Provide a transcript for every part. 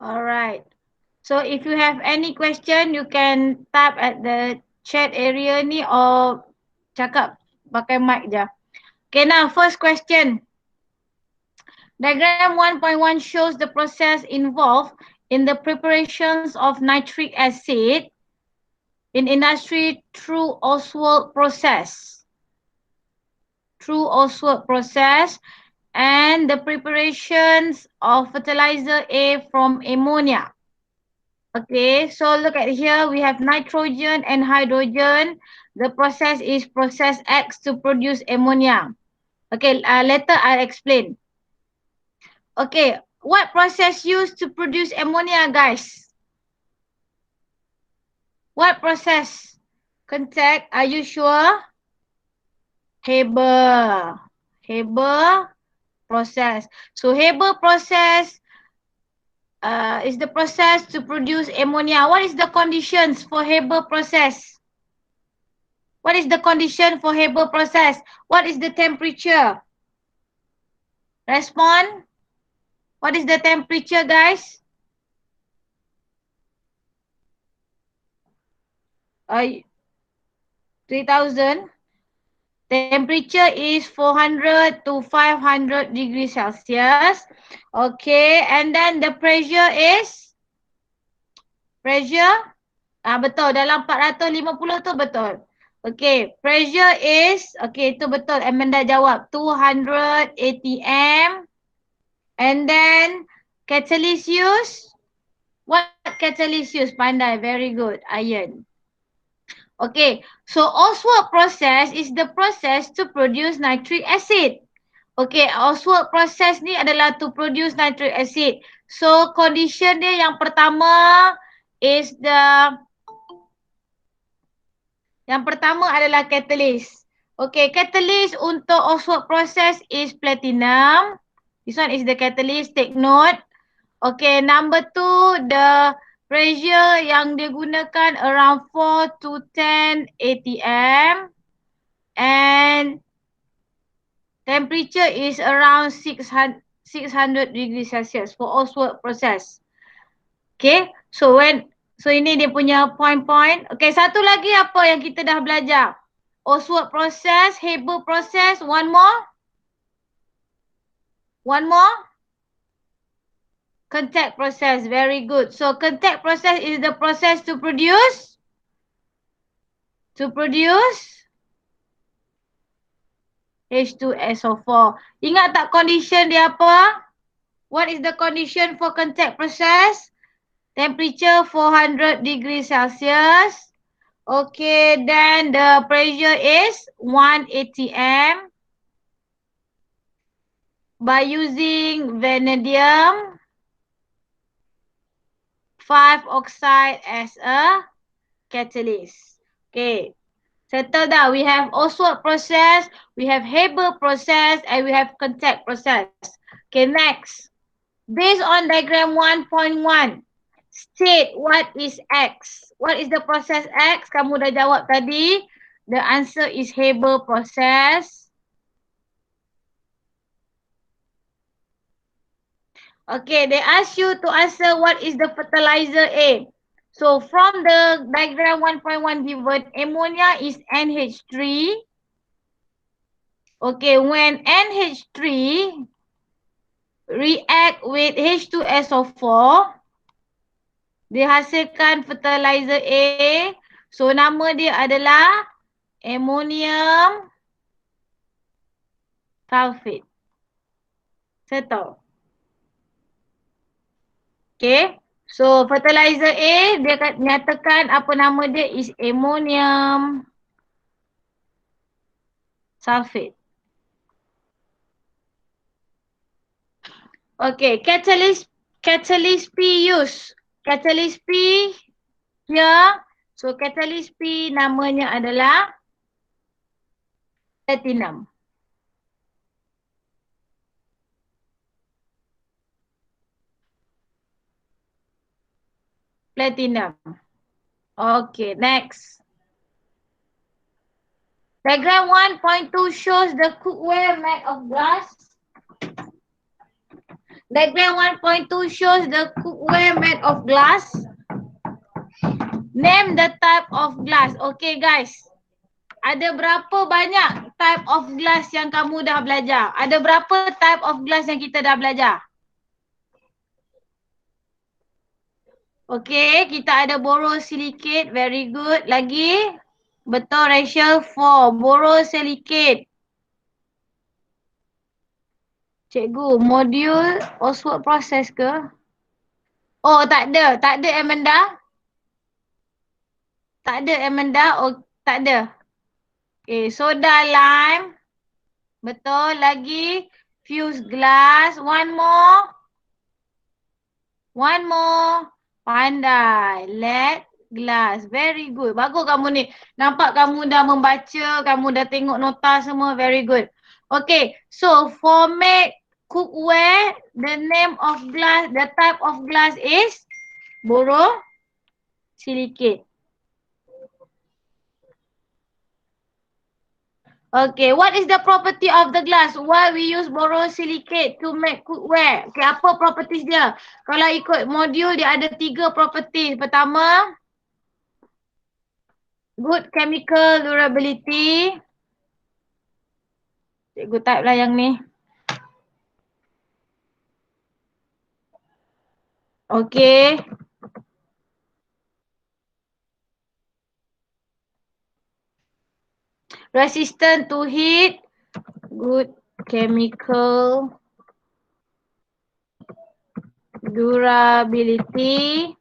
Alright. So if you have any question, you can tap at the chat area ni or cakap pakai mic je. Okay, now first question. Diagram 1.1 shows the process involved in the preparations of nitric acid in industry through Oswald process. Through Oswald process and the preparations of fertilizer A from ammonia. Okay, so look at here, we have nitrogen and hydrogen. The process is process X to produce ammonia. Okay, later I'll explain. Okay, what process used to produce ammonia, guys? What process? Contact, are you sure? Haber. Haber process. So Haber process is the process to produce ammonia. What is the conditions for Haber process? What is the condition for Haber process? What is the temperature? Respond. What is the temperature, guys? 3000. Temperature is 400 to 500 degrees Celsius. Okay, and then the pressure is? Pressure? Betul, dalam 450 tu betul. Okay, pressure is, okay, itu betul. Amanda jawab 200 atm. And then catalyst use? What catalyst use? Pandai, very good. Iron. Okay, so Oswald process is the process to produce nitric acid. Okay, Oswald process ni adalah to produce nitric acid. So condition dia yang pertama is yang pertama adalah catalyst. Okay, catalyst untuk Oswald process is platinum. This one is the catalyst, take note. Okay, number 2, the pressure yang digunakan around 4 to 10 atm. And temperature is around 600 degrees Celsius for Oswald process. Okay, so ini dia punya point-point. Okay, satu lagi apa yang kita dah belajar? Oswald process, Haber process, one more. One more. Contact process, very good. So contact process is the process to produce? To produce? H2SO4. Ingat tak condition dia apa? What is the condition for contact process? Temperature 400 degrees Celsius. Okay, then the pressure is 1 atm. By using vanadium 5 oxide as a catalyst. Okay, settle down. We have Oswald process, we have Haber process, and we have contact process. Okay, next. Based on diagram 1.1, state what is X. What is the process X? Kamu dah jawab tadi. The answer is Haber process. Okay, they ask you to answer what is the fertilizer A. So from the diagram 1.1 given, ammonia is NH3. Okay, when NH3 react with H2SO4, dihasilkan fertilizer A. So nama dia adalah ammonium sulfate. Settle. Okay. So fertilizer A dia nyatakan apa nama dia is ammonium sulfate. Okay, catalyst P use. Catalyst P here. So catalyst P namanya adalah platinum. Platinum. Okay, next. Diagram 1.2 shows the cookware made of glass. Diagram 1.2 shows the cookware made of glass. Name the type of glass. Okay guys. Ada berapa banyak type of glass yang kamu dah belajar? Ada berapa type of glass yang kita dah belajar? Okay, kita ada borosilicate. Very good. Lagi? Betul Rachel. 4. Borosilicate. Cikgu, modul Oswald process ke? Oh, tak ada. Tak ada Amanda? Tak ada Amanda? Oh, tak ada. Okay, soda lime. Betul. Lagi? Fuse glass. One more. One more. Pandai. Lead glass. Very good. Bagus kamu ni. Nampak kamu dah membaca, kamu dah tengok nota semua. Very good. Okay. So, for make cookware, the name of glass, the type of glass is borosilicate. Okay, what is the property of the glass? Why we use borosilicate to make cookware? Okay, apa properties dia? Kalau ikut modul dia ada 3 properties. Pertama, good chemical durability. Cikgu type lah yang ni. Okay. Resistant to heat. Good chemical durability.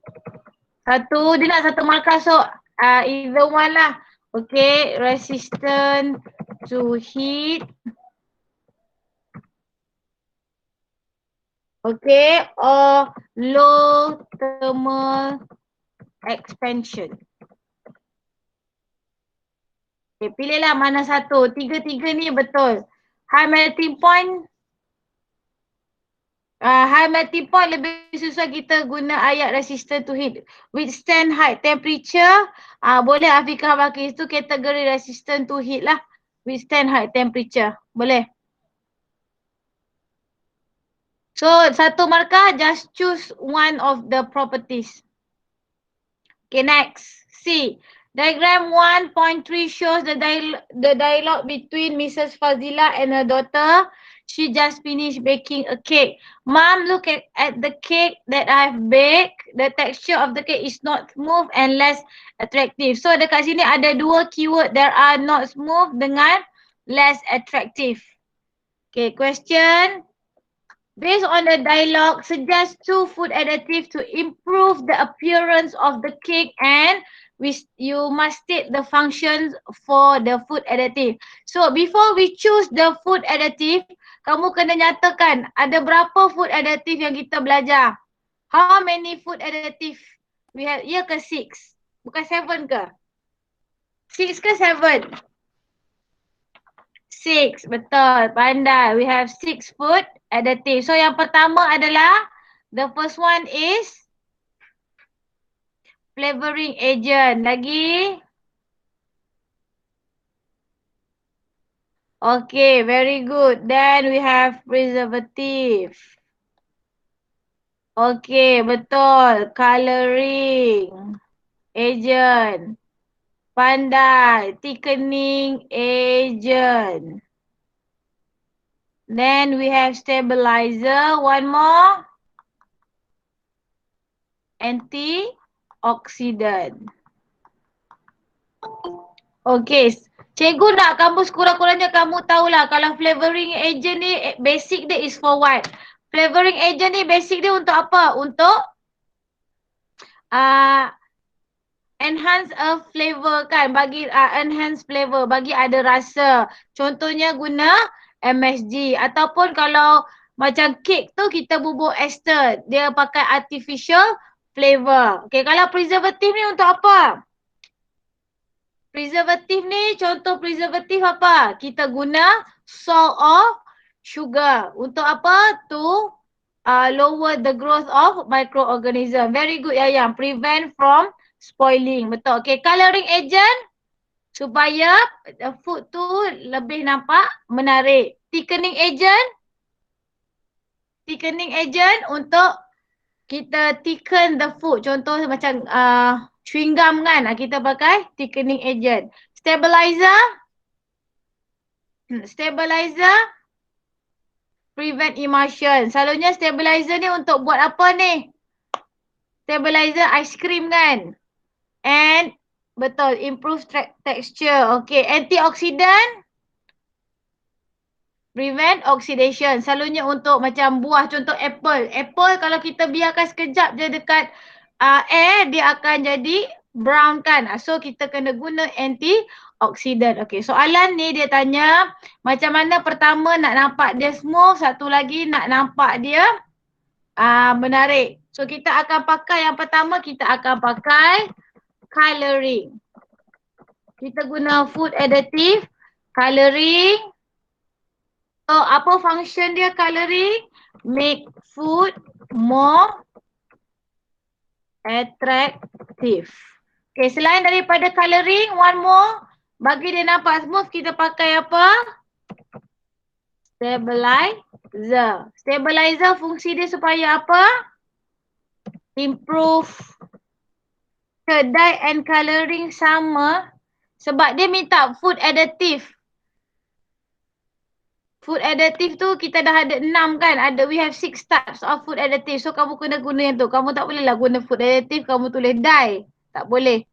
Satu, dia nak satu markah so either one lah. Okay, resistant to heat. Okay, or low thermal expansion. Okay, pilihlah mana satu. Tiga-tiga ni betul. High melting point. High melting point lebih susah kita guna ayat resistant to heat. Withstand high temperature. Boleh Afiqah pakai itu kategori resistant to heat lah. Withstand high temperature. Boleh. So, satu markah, just choose one of the properties. Okay, next. C. Diagram 1.3 shows the dialogue between Mrs. Fazila and her daughter. She just finished baking a cake. Mom, look at the cake that I've baked. The texture of the cake is not smooth and less attractive. So, dekat sini ada dua keyword. There are not smooth dengan less attractive. Okay, question. Based on the dialogue, suggest 2 food additives to improve the appearance of the cake and you must state the functions for the food additive. So before we choose the food additive, kamu kena nyatakan ada berapa food additive yang kita belajar. How many food additive we have? Ya ke 6? Bukan 7 ke? 6 ke 7? 6, betul. Pandai. We have 6 food additive. So yang pertama adalah, the first one is flavoring agent. Lagi? Okay, very good. Then we have preservative. Okay, betul. Coloring agent. Pandai. Thickening agent. Then we have stabilizer. One more. Antioxidant. Okay. Cikgu nak kamu sekurang-kurangnya kamu tahulah kalau flavoring agent ni basic dia is for what? Flavoring agent ni basic dia untuk apa? Untuk enhance a flavor kan, bagi enhance flavor, bagi ada rasa. Contohnya guna MSG ataupun kalau macam kek tu kita bubur ester, dia pakai artificial flavor. Okay, kalau preservative ni untuk apa? Preservative ni, contoh preservative apa? Kita guna salt or sugar. Untuk apa? To lower the growth of microorganism. Very good Yayang. Prevent from spoiling. Betul. Okay, coloring agent supaya food tu lebih nampak menarik. Thickening agent thickening agent untuk kita thicken the food. Contoh macam chewing gum kan, kita pakai thickening agent. Stabilizer, stabilizer prevent emulsion. Selalunya stabilizer ni untuk buat apa ni? Stabilizer ice cream kan? And betul, improve texture. Okay, antioxidant prevent oxidation. Selalunya untuk macam buah, contoh apple. Apple kalau kita biarkan sekejap je dekat air, dia akan jadi brown kan. So kita kena guna antioxidant. Okay, soalan ni dia tanya macam mana pertama nak nampak dia smooth, satu lagi nak nampak dia menarik. So kita akan pakai yang pertama, kita akan pakai colouring. Kita guna food additive, colouring. So apa function dia colouring? Make food more attractive. Okay, selain daripada colouring, one more. Bagi dia nampak smooth, kita pakai apa? Stabilizer. Stabilizer fungsi dia supaya apa? Improve. Dye and colouring sama sebab dia minta food additive. Food additive tu kita dah ada 6 kan. We have 6 types of food additive. So kamu kena guna yang tu. Kamu tak boleh lah guna food additive, kamu tulis dye. Tak boleh.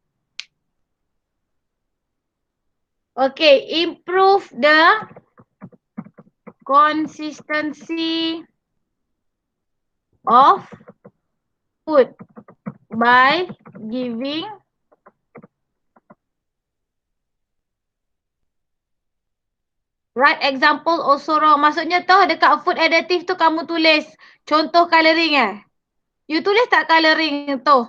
Okay, improve the consistency of food by giving right example also wrong. Maksudnya tu dekat food additive tu kamu tulis contoh colouring You tulis tak colouring tu?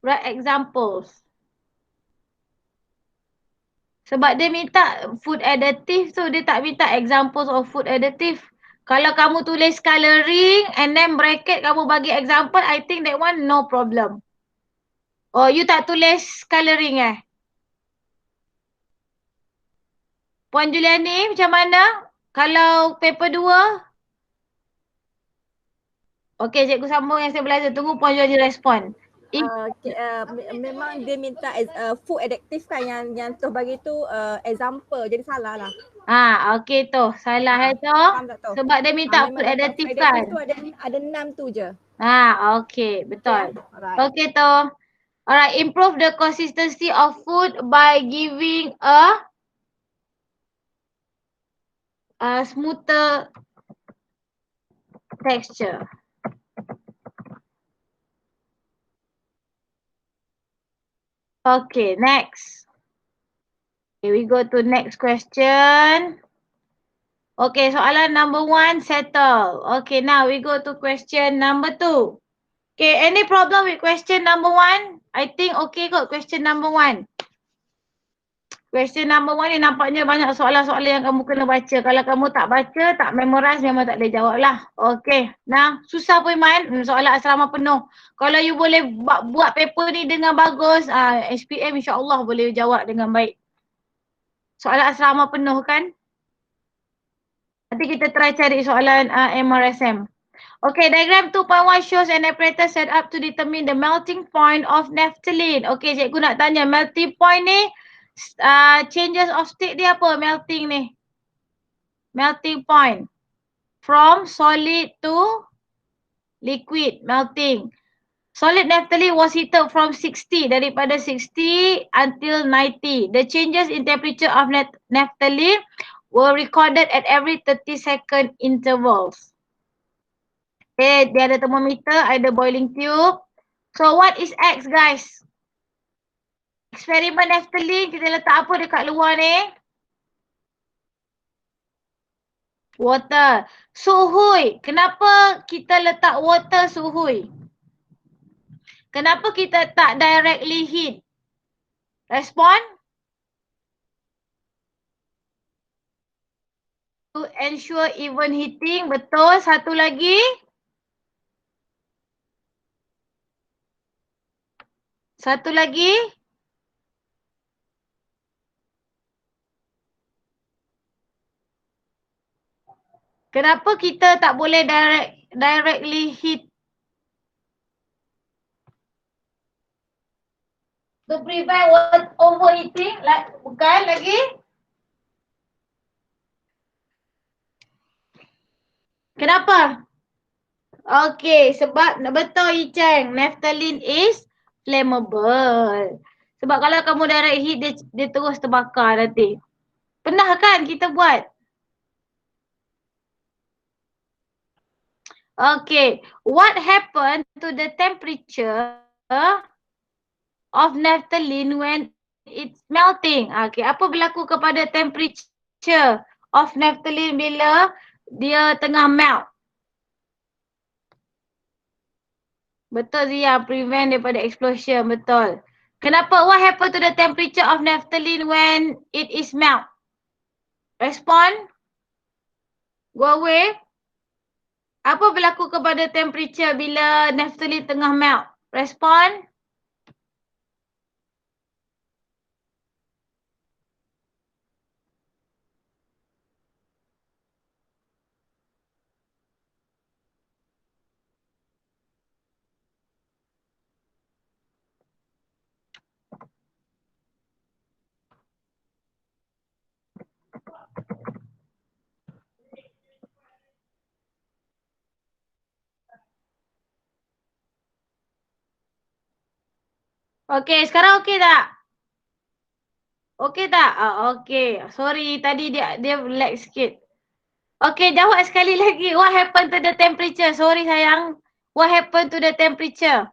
Right examples. Sebab dia minta food additive tu, dia tak minta examples of food additive. Kalau kamu tulis colouring and then bracket kamu bagi example, I think that one no problem. Oh, you tak tulis colouring Puan Juliani macam mana? Kalau paper 2? Okay, cikgu sambung yang saya belajar. Tunggu Puan Juliani respon. Memang dia minta food additive kan yang tu bagi tu example, jadi salah lah. Okay tu. Salah tu. Sebab dia minta food additive kan. Tu ada 6 tu je. Okay, betul. Okay tu. Alright, improve the consistency of food by giving a smoother texture. Okay, next. Okay, we go to next question. Okay, soalan number 1 settle. Okay, now we go to question number 2. Okay, any problem with question number 1? I think okay kot question number 1. Question number 1 ni nampaknya banyak soalan-soalan yang kamu kena baca. Kalau kamu tak baca, tak memorize, memang tak boleh jawab lah. Okay. Nah, susah pun Iman. Soalan asrama penuh. Kalau you boleh buat paper ni dengan bagus, SPM insyaAllah boleh jawab dengan baik. Soalan asrama penuh kan? Nanti kita try cari soalan MRSM. Okay, diagram 2.1 shows an apparatus set up to determine the melting point of naphthalene. Okay, cikgu nak tanya melting point ni, changes of state dia apa melting ni? Melting point. From solid to liquid melting. Solid naphthalene was heated from 60, daripada 60 until 90. The changes in temperature of naphthalene were recorded at every 30-second intervals. Okay, dia ada thermometer, ada boiling tube. So what is X guys? Eksperimen naphthalene kita letak apa dekat luar ni? Water. Suhui. Kenapa kita letak water suhui? Kenapa kita tak directly heat? Respon? To ensure even heating. Betul. Satu lagi. Satu lagi. Kenapa kita tak boleh directly heat? To prevent overheating, bukan lagi? Kenapa? Okay, sebab betul Yicheng, naphthalene is flammable. Sebab kalau kamu direct heat, dia terus terbakar nanti. Pernah kan kita buat? Okay, what happened to the temperature of naphthalene when it's melting? Okay, apa berlaku kepada temperature of naphthalene bila dia tengah melt? Betul Zia, prevent daripada explosion, betul. Kenapa? What happened to the temperature of naphthalene when it is melt? Respond. Go away. Apa berlaku kepada temperature bila naphthalene tengah melt? Respond. Okay, sekarang okay tak? Okay tak? Okay. Sorry, tadi dia lag sikit. Okay, jawab sekali lagi. What happened to the temperature? Sorry sayang. What happened to the temperature?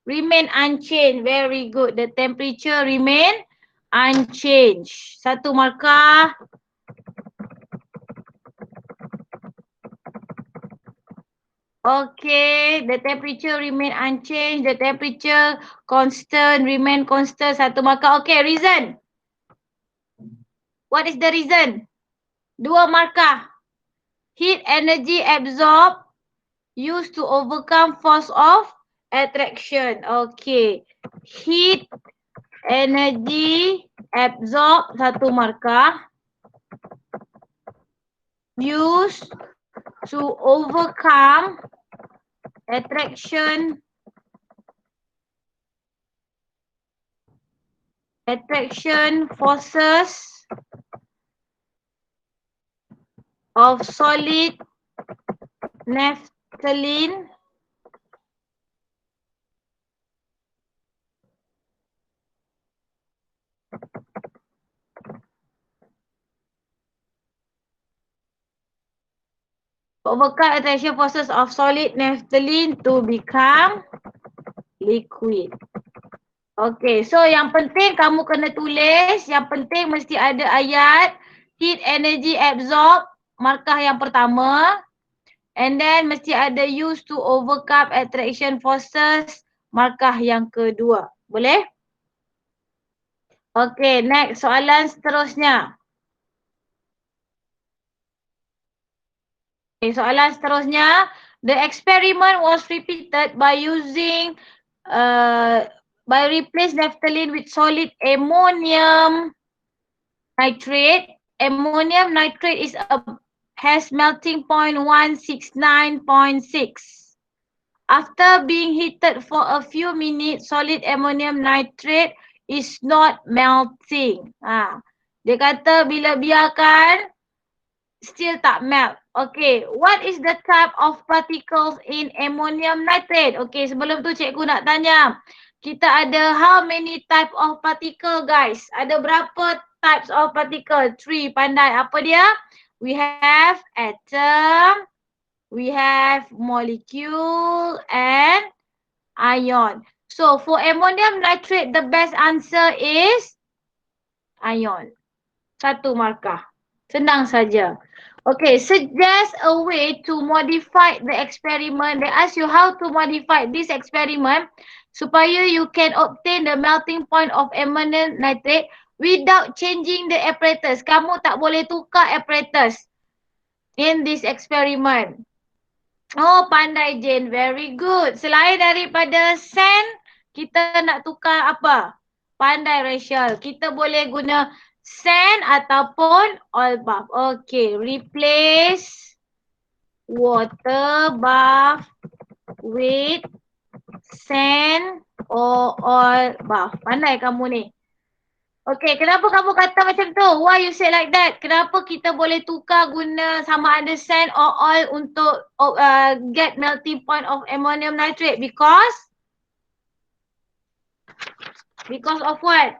Remain unchanged. Very good. The temperature remain unchanged. Satu markah. Okay, the temperature remain unchanged. The temperature constant, remain constant. Satu markah. Okay, reason. What is the reason? Dua markah. Heat energy absorbed used to overcome force of attraction. Okay. Heat energy absorbed. Satu markah. Used to overcome attraction forces of solid naphthalene overcome attraction forces of solid naphthalene to become liquid. Okay, so yang penting kamu kena tulis, yang penting mesti ada ayat heat energy absorb, markah yang pertama. And then mesti ada used to overcome attraction forces, markah yang kedua. Boleh? Okay, next soalan seterusnya. Okay, soalan seterusnya. The experiment was repeated by using by replace naphthalene with solid ammonium nitrate. Ammonium nitrate has melting point 169.6. After being heated for a few minutes, solid ammonium nitrate is not melting. Dia kata bila biarkan still tak melt. Okay, what is the type of particles in ammonium nitrate? Okay, sebelum tu cikgu nak tanya. Kita ada how many type of particle guys? Ada berapa types of particle? 3, pandai. Apa dia? We have atom, we have molecule and ion. So for ammonium nitrate, the best answer is ion. Satu markah. Senang saja. Okay, suggest a way to modify the experiment. They ask you how to modify this experiment supaya you can obtain the melting point of ammonium nitrate without changing the apparatus. Kamu tak boleh tukar apparatus in this experiment. Oh, pandai Jane. Very good. Selain daripada sand, kita nak tukar apa? Pandai Rachel. Kita boleh guna sand ataupun oil bath. Okay, replace water bath with sand or oil bath. Pandai kamu ni. Okay, kenapa kamu kata macam tu? Why you say like that? Kenapa kita boleh tukar guna sama ada sand or oil untuk get melting point of ammonium nitrate? Because of what?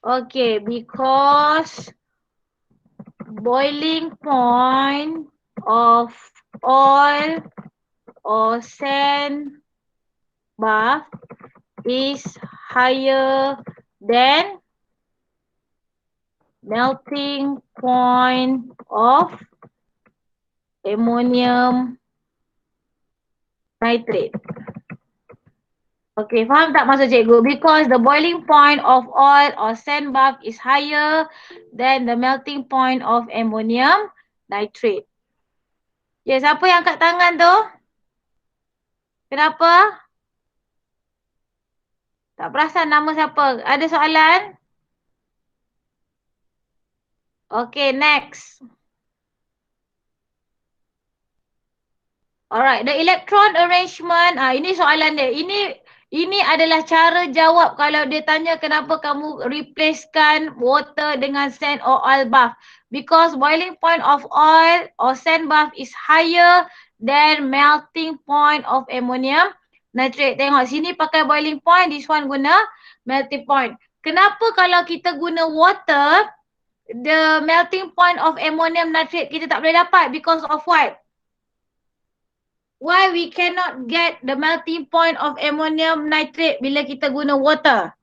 Okay, because boiling point of oil or sand bath is higher than melting point of ammonium nitrate. Okay, faham tak maksud cikgu? Because the boiling point of oil or sand bath is higher than the melting point of ammonium nitrate. Ya, siapa yang angkat tangan tu? Kenapa? Tak perasan nama siapa. Ada soalan? Okay, next. Alright, the electron arrangement. Ini soalan dia. Ini adalah cara jawab kalau dia tanya kenapa kamu replacekan water dengan sand or oil bath. Because boiling point of oil or sand bath is higher than melting point of ammonium nitrate. Tengok sini pakai boiling point, this one guna melting point. Kenapa kalau kita guna water, the melting point of ammonium nitrate kita tak boleh dapat? Because of what? Why we cannot get the melting point of ammonium nitrate bila kita guna water?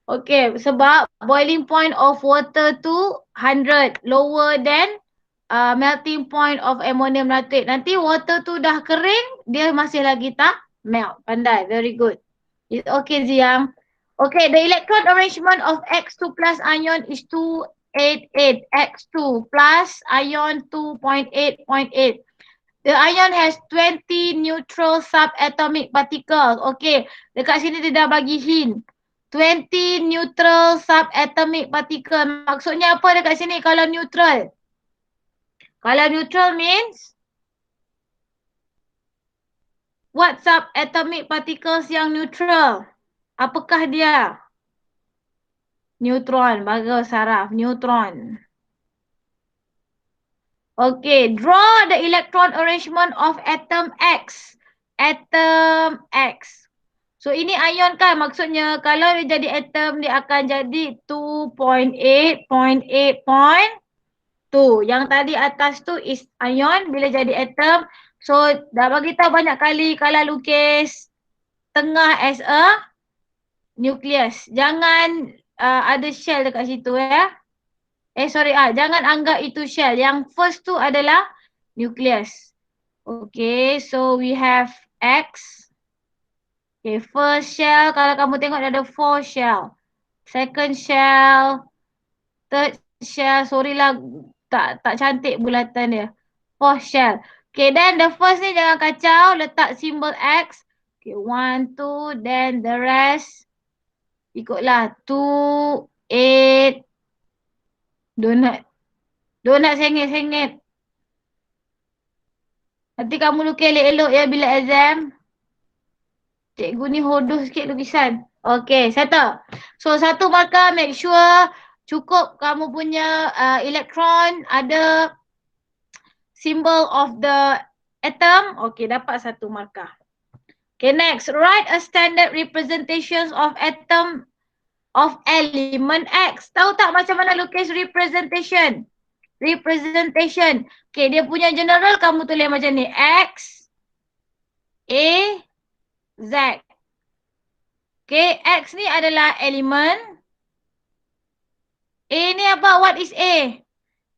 Okay, sebab boiling point of water tu 100, lower than melting point of ammonium nitrate. Nanti water tu dah kering, dia masih lagi tak melt. Pandai, very good. It's okay Ziang. Okay, the electron arrangement of X2 plus ion is 288. X2 plus ion 2.8.8. The ion has 20 neutral subatomic particles. Okay, dekat sini dia dah bagi hint. 20 neutral subatomic particle. Maksudnya apa dekat sini kalau neutral? Kalau neutral means what subatomic particles yang neutral? Apakah dia? Neutron. Bagus Saraf, neutron. Okay, draw the electron arrangement of atom X. Atom X. So ini ion kan, maksudnya kalau dia jadi atom dia akan jadi 2.8.8.2. Yang tadi atas tu is ion, bila jadi atom. So dah bagi tahu banyak kali kalau lukis tengah as a nucleus. Jangan ada shell dekat situ ya. Jangan anggap itu shell. Yang first tu adalah nucleus. Okay, so we have X. Okay, first shell kalau kamu tengok ada 4 shell. Second shell, third shell, sorry lah tak cantik bulatan dia. Fourth shell. Okay, then the first ni jangan kacau, letak simbol X. Okay, 1, 2, then the rest ikutlah 2, 8. Donat sengit-sengit. Nanti kamu lukis elok-elok ya bila exam. Cikgu ni hodoh sikit lukisan. Okay, settle. So satu markah make sure cukup kamu punya elektron ada symbol of the atom. Okay, dapat satu markah. Okay, next. Write a standard representation of atom of element X. Tahu tak macam mana lukis representation? Representation. Okay, dia punya general kamu tulis macam ni. X, A, Z. Okay, X ni adalah elemen. A ni apa? What is A?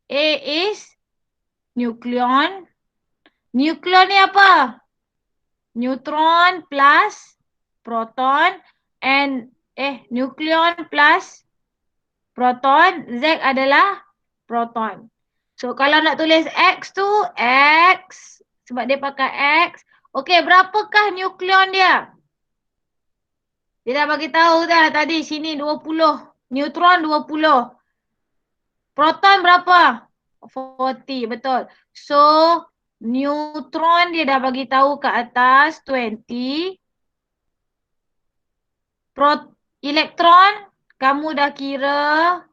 A is nucleon. Nucleon ni apa? Neutron plus proton. And nucleon plus proton. Z adalah proton. So kalau nak tulis X tu, X. Sebab dia pakai X. Okay, berapakah nukleon dia? Dia dah bagi tahu dah tadi sini 20. Neutron 20. Proton berapa? 40, betul. So, neutron dia dah bagi tahu kat atas 20. Elektron, kamu dah kira.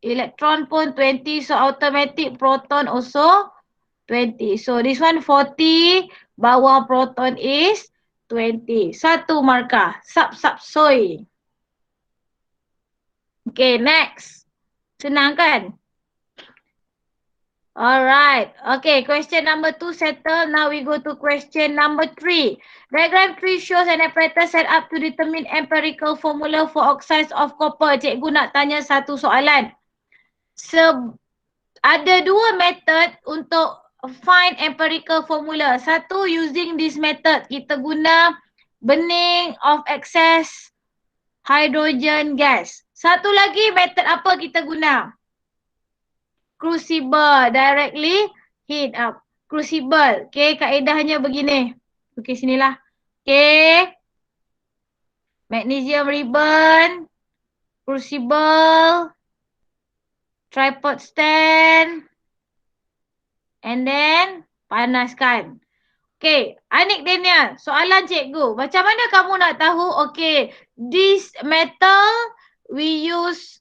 Elektron pun 20, so automatic proton also 20. So, this one 40, bawah proton is 20. Satu markah. Soy. Okay, next. Senang kan? Alright. Okay, question number 2 settled. Now we go to question number 3. Diagram 3 shows an apparatus set up to determine empirical formula for oxides of copper. Cikgu nak tanya satu soalan. Ada dua method untuk find empirical formula. Satu using this method. Kita guna burning of excess hydrogen gas. Satu lagi method apa kita guna? Crucible, directly heat up. Crucible, okay, kaedahnya begini. Okay, sinilah. Okay. Magnesium ribbon, crucible, tripod stand, and then panaskan. Okay, Anik Daniel, soalan cikgu. Macam mana kamu nak tahu, okay, this metal we use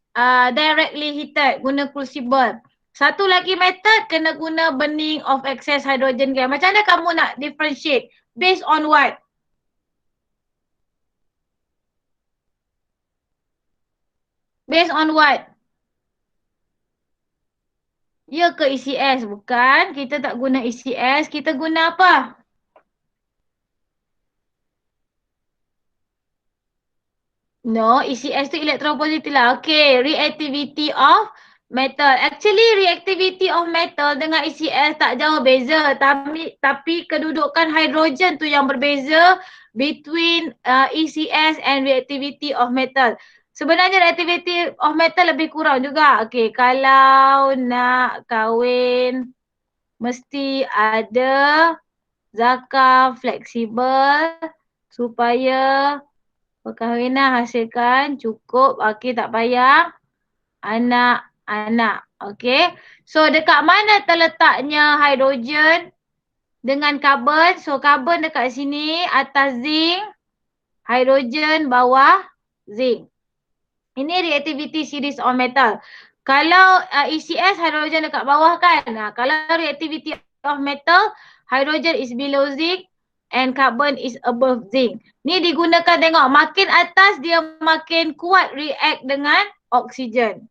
directly heated, guna crucible. Satu lagi method kena guna burning of excess hydrogen gas. Macam mana kamu nak differentiate? Based on what? Based on what? Ya ke ECS? Bukan. Kita tak guna ECS. Kita guna apa? No, ECS tu electropositive lah. Okay, reactivity of metal. Actually, reactivity of metal dengan ECS tak jauh beza. Tapi kedudukan hidrogen tu yang berbeza between ECS and reactivity of metal. Sebenarnya reactivity of metal lebih kurang juga. Okay, kalau nak kahwin mesti ada zakar fleksibel supaya perkahwinan hasilkan cukup. Okay, tak payah anak-anak. Okay. So, dekat mana terletaknya hidrogen dengan karbon? So, karbon dekat sini atas zinc. Hidrogen bawah zinc. Ini reactivity series of metal. Kalau ECS, hidrogen dekat bawah kan? Kalau reactivity of metal, hydrogen is below zinc and carbon is above zinc. Ni digunakan tengok, makin atas dia makin kuat react dengan oksigen.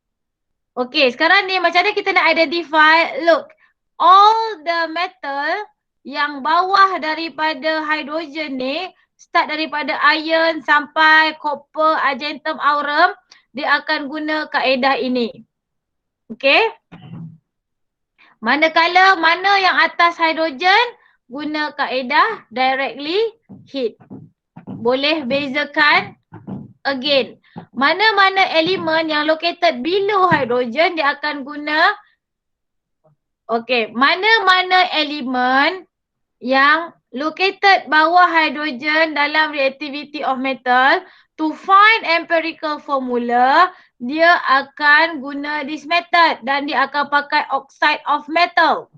Okay, sekarang ni macam mana kita nak identify? Look, all the metal yang bawah daripada hidrogen ni, start daripada iron sampai copper, argentum, aurum, dia akan guna kaedah ini. Okay. Manakala mana yang atas hidrogen, guna kaedah directly heat. Boleh bezakan again. Mana-mana elemen yang located below hydrogen, dia akan guna. Okay, mana-mana elemen yang located bawah hydrogen dalam reactivity of metal, to find empirical formula, dia akan guna this method dan dia akan pakai oxide of metal.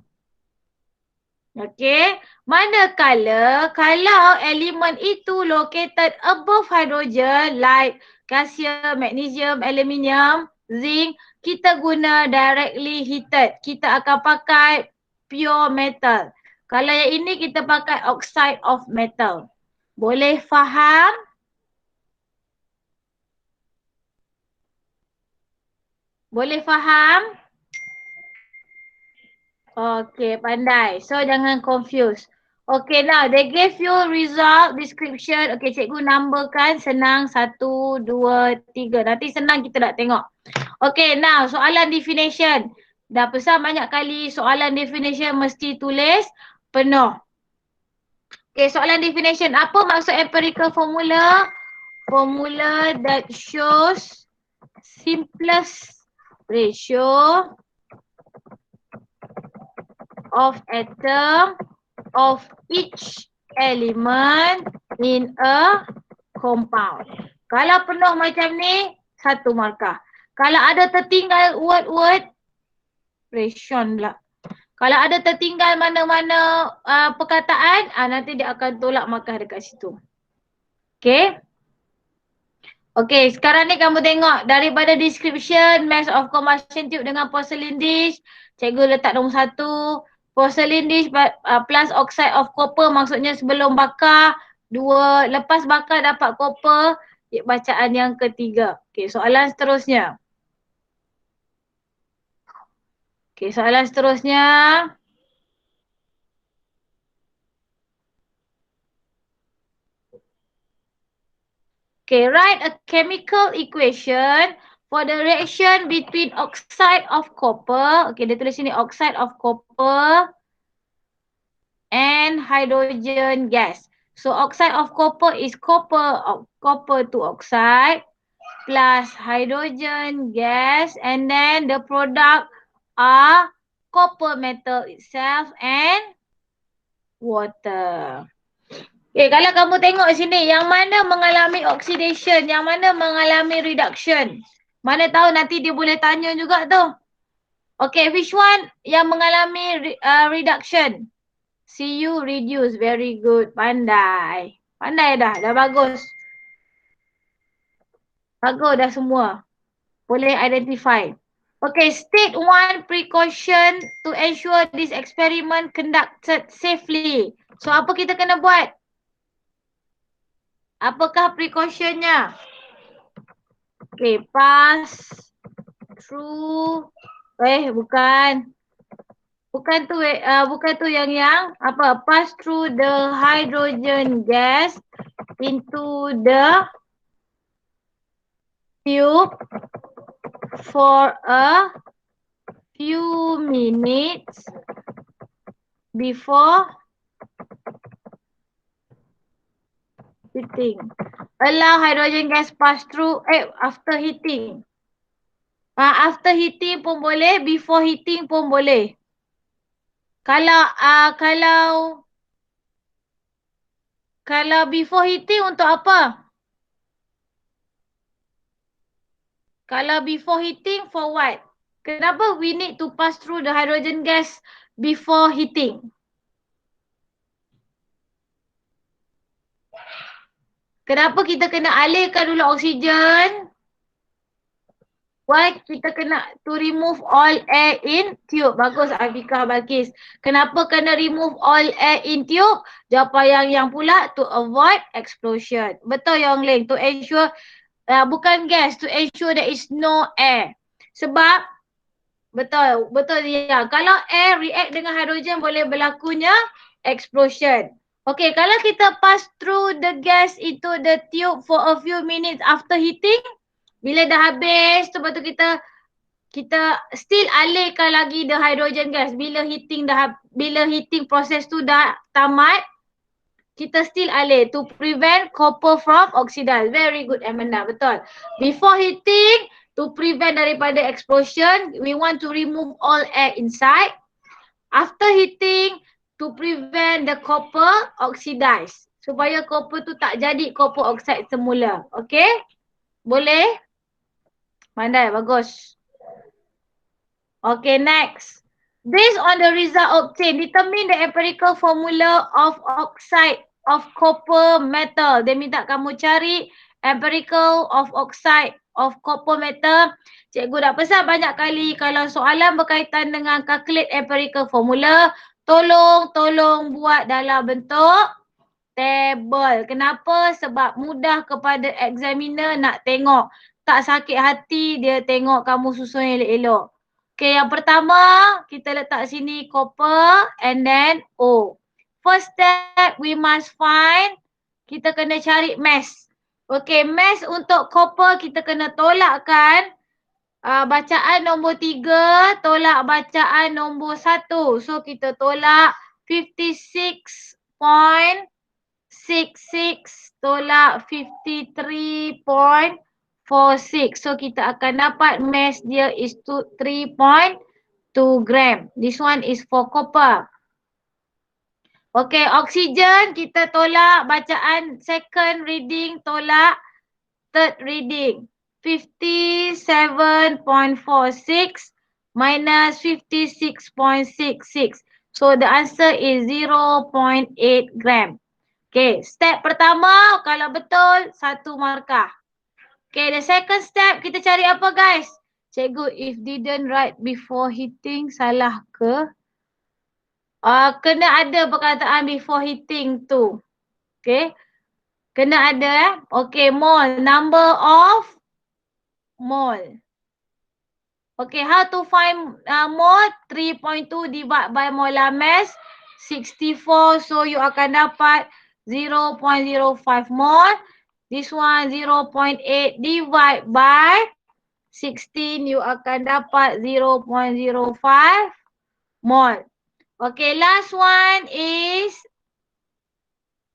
Okay, manakala kalau elemen itu located above hydrogen like calcium, magnesium, aluminium, zinc, kita guna directly heated. Kita akan pakai pure metal. Kalau yang ini kita pakai oxide of metal. Boleh faham? Boleh faham? Okay, pandai. So, jangan confuse. Okay, now they gave you result description. Okay, cikgu numberkan senang 1, 2, 3. Nanti senang kita nak tengok. Okay, now soalan definition. Dah pesan banyak kali soalan definition mesti tulis penuh. Okay, soalan definition. Apa maksud empirical formula? Formula that shows simplest ratio of atom of each element in a compound. Kalau penuh macam ni, 1 markah. Kalau ada tertinggal word-word, fraction pula. Kalau ada tertinggal mana-mana perkataan, nanti dia akan tolak markah dekat situ. Okay. Okay, sekarang ni kamu tengok daripada description mass of combustion tube dengan porcelain dish. Cikgu letak nombor 1. Porcelain dish plus oxide of copper, maksudnya sebelum bakar. 2, lepas bakar dapat copper. Bacaan yang ketiga. Okay, soalan seterusnya. Okay, soalan seterusnya. Okay, write a chemical equation for the reaction between oxide of copper. Okay, dia tulis sini oxide of copper and hydrogen gas. So oxide of copper is copper to oxide plus hydrogen gas, and then the product are copper metal itself and water. Okay, kalau kamu tengok sini, yang mana mengalami oxidation, yang mana mengalami reduction. Mana tahu nanti dia boleh tanya juga tu. Okay, which one yang mengalami reduction? CU reduce, very good, pandai. Pandai dah bagus. Bagus dah semua. Boleh identify. Okay, state one precaution to ensure this experiment conducted safely. So, apa kita kena buat? Apakah precautionnya? Okay, pass through. Bukan. Bukan tu yang apa? Pass through the hydrogen gas into the tube for a few minutes before heating. Allow hydrogen gas pass through after heating. After heating pun boleh, before heating pun boleh. Kalau before heating untuk apa? Kalau before heating for what? Kenapa we need to pass through the hydrogen gas before heating? Kenapa kita kena alirkan dulu oksigen? Why kita kena to remove all air in tube? Bagus Afiqah Balkis. Kenapa kena remove all air in tube? Jawapan yang pula to avoid explosion. Betul Yong Ling. To ensure, bukan gas, to ensure there is no air. Sebab, betul dia. Kalau air react dengan hidrogen boleh berlakunya explosion. Okay, kalau kita pass through the gas into the tube for a few minutes after heating, bila dah habis, lepas tu kita still alirkan lagi the hydrogen gas. Bila heating proses tu dah tamat, kita still alir to prevent copper from oxidize. Very good Amanda, betul. Before heating, to prevent daripada explosion, we want to remove all air inside. After heating, to prevent the copper oxidize. Supaya copper tu tak jadi copper oxide semula. Okay? Boleh? Pandai, bagus. Okay, next. Based on the result obtained, determine the empirical formula of oxide of copper metal. Dia minta kamu cari empirical of oxide of copper metal. Cikgu dah pesan banyak kali kalau soalan berkaitan dengan calculate empirical formula, tolong buat dalam bentuk table. Kenapa? Sebab mudah kepada examiner nak tengok. Tak sakit hati dia tengok kamu susun elok-elok. Okay, yang pertama kita letak sini copper and then O. First step we must find, kita kena cari mass. Okay, mass untuk copper kita kena tolakkan bacaan nombor 3 tolak bacaan nombor 1. So kita tolak 56.66 tolak 53.46. So kita akan dapat mass dia is 3.2 gram. This one is for copper. Okay, oksigen kita tolak bacaan second reading, tolak third reading. 57.46 minus 56.66. So the answer is 0.8 gram. Okay, step pertama kalau betul 1 markah. Okay, the second step kita cari apa guys? Cikgu, if didn't write before hitting, salah ke? Kena ada perkataan before hitting tu. Okay. Kena ada Okay, mole. Number of mole. Okay, how to find mole? 3.2 divide by molar mass 64. So you akan dapat 0.05 mole. This one 0.8 divide by 16. You akan dapat 0.05 mole. Okay, last one is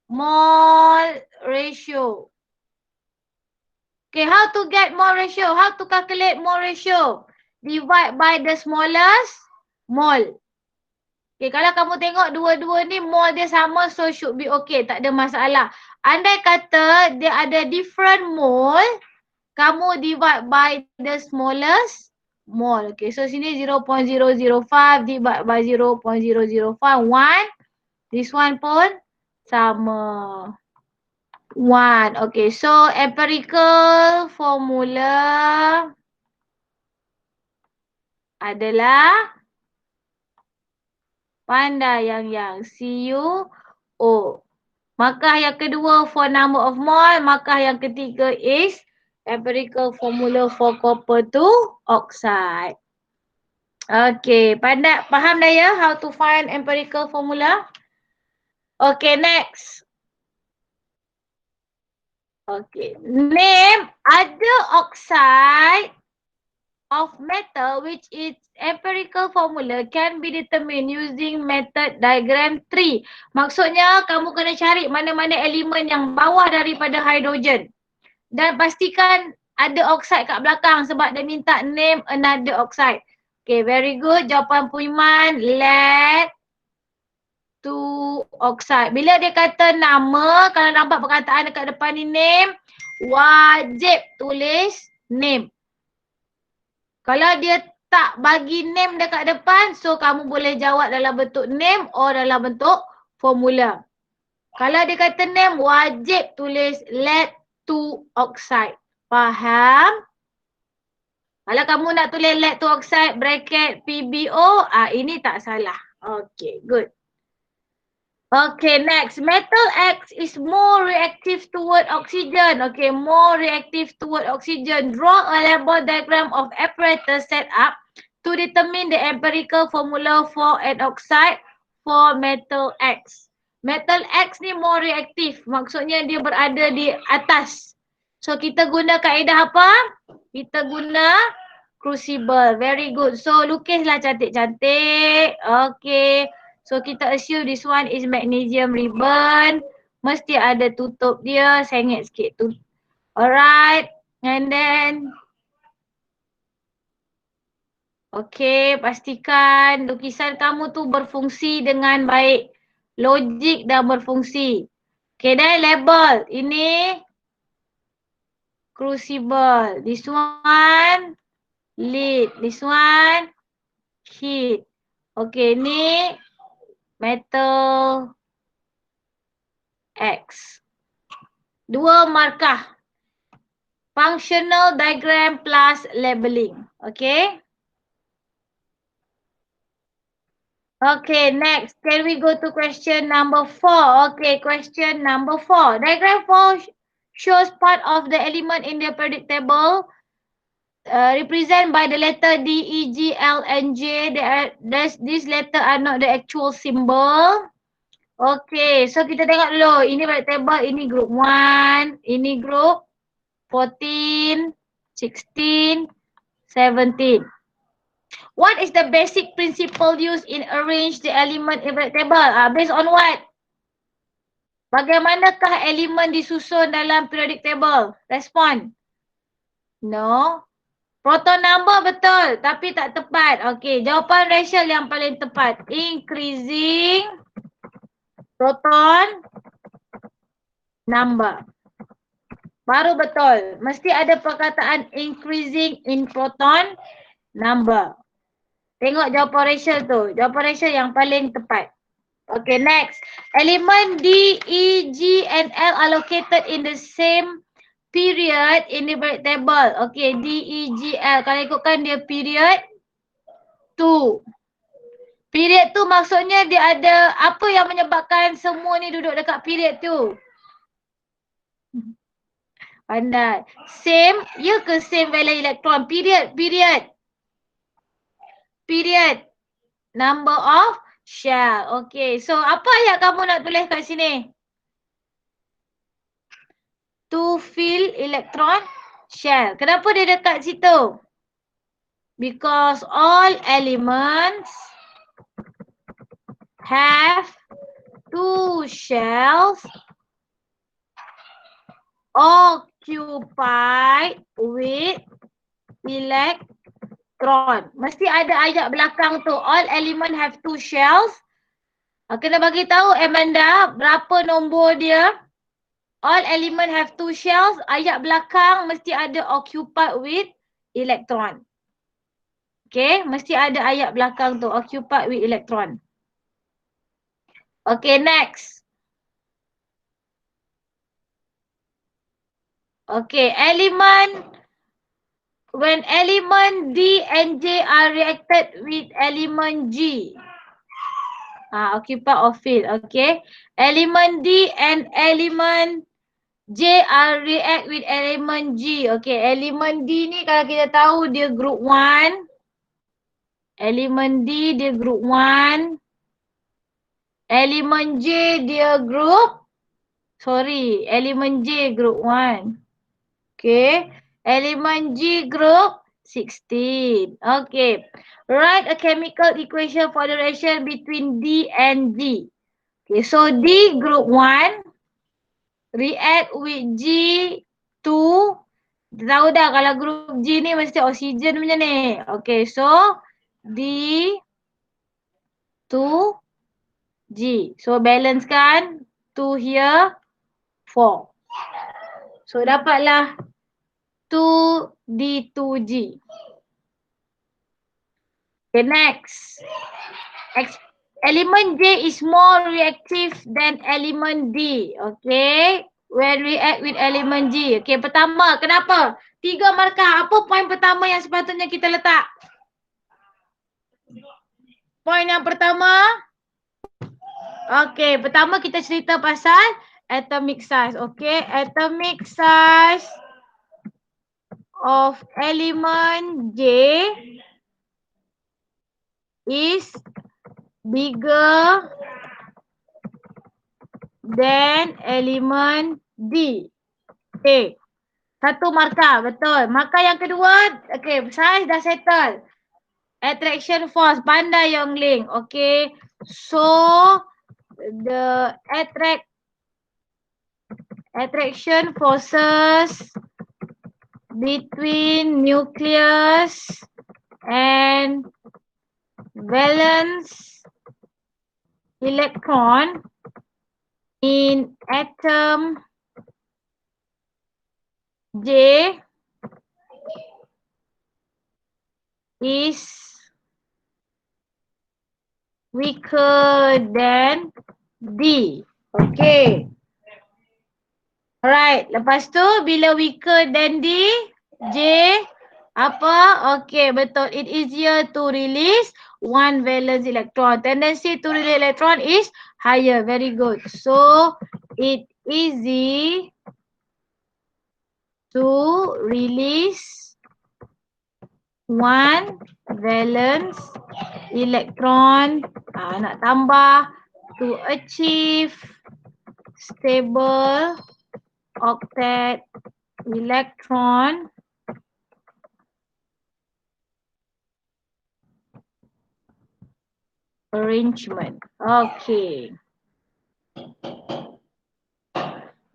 mole ratio. Okay, how to get mole ratio? How to calculate mole ratio? Divide by the smallest mole. Okay, kalau kamu tengok dua-dua ni mole dia sama, so should be okay. Tak ada masalah. Andai kata dia ada different mole, kamu divide by the smallest mole. Okay, so sini 0.005 divide by 0.005. 1. This one pun sama. 1. Okay, so empirical formula adalah pandai yang CuO. Markah yang kedua for number of mole. Markah yang ketiga is empirical formula for copper to oxide. Okay, faham dah ya how to find empirical formula? Okay, next. Okay, name other oxide of metal which its empirical formula can be determined using method diagram 3. Maksudnya kamu kena cari mana-mana elemen yang bawah daripada hidrogen. Dan pastikan ada oxide kat belakang sebab dia minta name another oxide. Okay, very good. Jawapan Puiman, lead to oxide. Bila dia kata nama, kalau nampak perkataan dekat depan ni name, wajib tulis name. Kalau dia tak bagi name dekat depan, so kamu boleh jawab dalam bentuk name or dalam bentuk formula. Kalau dia kata name, wajib tulis lead to oxide. Faham? Kalau kamu nak tulis lead to oxide bracket PbO, ini tak salah. Okay, good. Okay, next. Metal X is more reactive toward oxygen. Okay, more reactive toward oxygen. Draw a label diagram of apparatus set up to determine the empirical formula for an oxide for metal X. Metal X ni more reactive. Maksudnya dia berada di atas. So kita guna kaedah apa? Kita guna crucible. Very good. So lukislah cantik-cantik. Okay. So kita assume this one is magnesium ribbon. Mesti ada tutup dia. Sengit sikit tu. Alright. And then. Okay. Pastikan lukisan kamu tu berfungsi dengan baik. Logik dan berfungsi. Okay, then label. Ini crucible. This one lead. This one heat. Okay, ni metal X. 2 markah. Functional diagram plus labeling. Okay. Okay, next. Can we go to question number 4? Okay, question number 4. Diagram 4 shows part of the element in the periodic table represented by the letter D, E, G, L, and J. These letters are not the actual symbol. Okay, so kita tengok dulu. Ini periodic table, ini group 1, ini group 14, 16, 17. What is the basic principle used in arrange the element in periodic table? Based on what? Bagaimanakah elemen disusun dalam periodic table? Respond. No. Proton number betul tapi tak tepat. Okay, jawapan Rachel yang paling tepat. Increasing proton number. Baru betul. Mesti ada perkataan increasing in proton number. Tengok jawapan Rachel tu. Jawapan Rachel yang paling tepat. Okay, next. Element D, E, G and L are located in the same period in the periodic table. Okay, D, E, G, L. Kalau ikutkan dia period 2. Period tu maksudnya dia ada apa yang menyebabkan semua ni duduk dekat period tu? Pandai. Same, ya ke same valence elektron? Period. Number of shell. Okay, so apa ayat kamu nak tulis kat sini? To fill electron shell. Kenapa dia dekat situ? Because all elements have 2 shells occupied with electron. Mesti ada ayat belakang tu. All element have 2 shells. Kena bagi tahu Amanda berapa nombor dia. All element have 2 shells. Ayat belakang mesti ada occupied with electron. Okay, mesti ada ayat belakang tu occupied with electron. Okay, next. Okay, when element D and J are reacted with element G. Occupied or filled, okay. Element D and element J are react with element G. Okay, element D ni kalau kita tahu dia group 1. Element D dia group 1. Element J dia group, element J group 1. Okay, element G group 16. Okay, write a chemical equation for the reaction between D and G. Okay, so D group 1 react with G2. Kita tahu dah kalau group G ni mesti oksigen punya ni. Okay, so D2G. So balance kan? 2 here, 4. So dapatlah 2D2G. Okay, next. Element J is more reactive than element D. Okay. When react with element G. Okay, pertama. Kenapa? 3 markah. Apa poin pertama yang sepatutnya kita letak? Poin yang pertama. Okay, pertama kita cerita pasal atomic size. Okay, atomic size of element J is bigger than element D. Okay. 1 markah. Betul. Markah yang kedua. Okay. Size dah settle. Attraction force. Pandai Yongling. Okay. So, the attraction forces between nucleus and valence electron in atom J is weaker than D. Okay. Alright. Lepas tu bila weaker than D, J apa? Okay, betul. It easier to release 1 valence electron. Tendency to release electron is higher. Very good. So, it easy to release 1 valence electron. Nak tambah to achieve stable octet electron arrangement. Okay.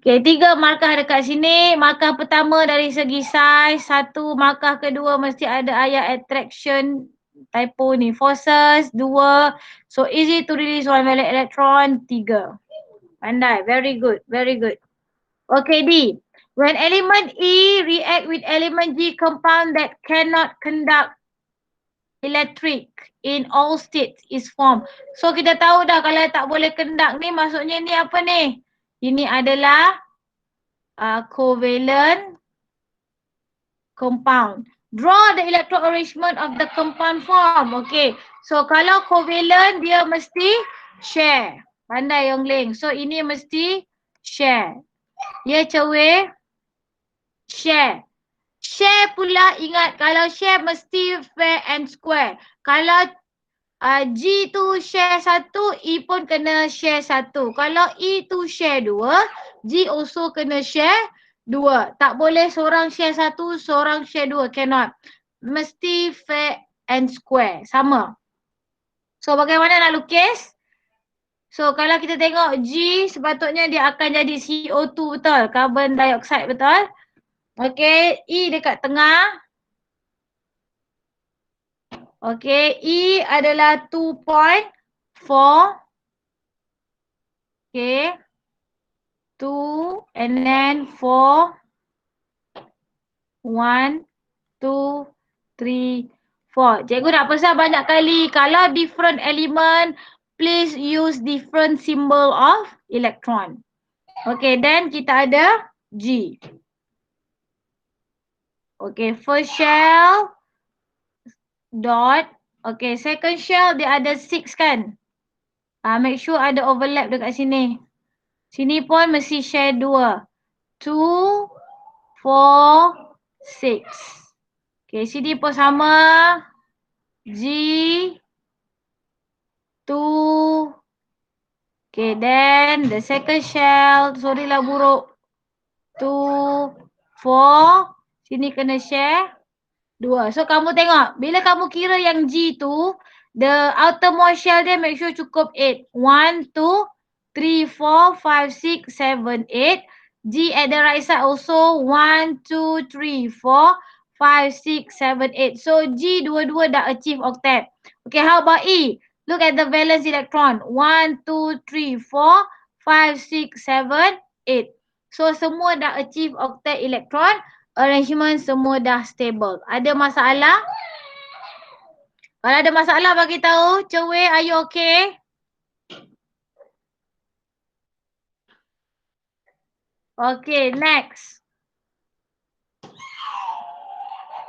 Okay, 3 markah dekat sini. Markah pertama dari segi size. 1, markah kedua mesti ada ayat attraction typo ni. Forces. 2, so easy to release 1 valence electron. 3. Pandai. Very good. Very good. Okay, D. When element E react with element G compound that cannot conduct electric in all states is formed. So kita tahu dah kalau tak boleh conduct ni maksudnya ni apa ni? Ini adalah covalent compound. Draw the electron arrangement of the compound form. Okay. So kalau covalent dia mesti share. Pandai Yongling. So ini mesti share. Ya Cewe? Share. Share pula ingat kalau share mesti fair and square. Kalau G tu share 1, E pun kena share 1. Kalau E tu share 2, G also kena share 2. Tak boleh seorang share 1, seorang share 2. Cannot. Mesti fair and square. Sama. So bagaimana nak lukis? So kalau kita tengok G sepatutnya dia akan jadi CO2 betul. Carbon dioxide betul. Okay, E dekat tengah. Okay, E adalah 2.4. Okay. 2 and then 4. 1, 2, 3, 4. Cikgu nak pesan banyak kali. Kalau different element, please use different symbol of electron. Okay, then kita ada G. Okay, first shell dot. Okay, second shell dia ada 6 kan? Make sure ada overlap dekat sini. Sini pun mesti share 2. 2, 4, 6. Okay, sini pun sama. G, 2. Okay, then the second shell. Sorry lah buruk. 2, 4. Sini kena share 2. So kamu tengok, bila kamu kira yang G tu, the outermost shell dia make sure cukup 8. 1, 2, 3, 4, 5, 6, 7, 8. G at the right side also 1, 2, 3, 4, 5, 6, 7, 8. So G dua-dua dah achieve octet. Okay, how about E? Look at the valence electron. 1, 2, 3, 4, 5, 6, 7, 8. So semua dah achieve octet electron. Arrangement semua dah stable. Ada masalah? Kalau ada masalah bagi tahu. Cewe, are you okay? Okay, next.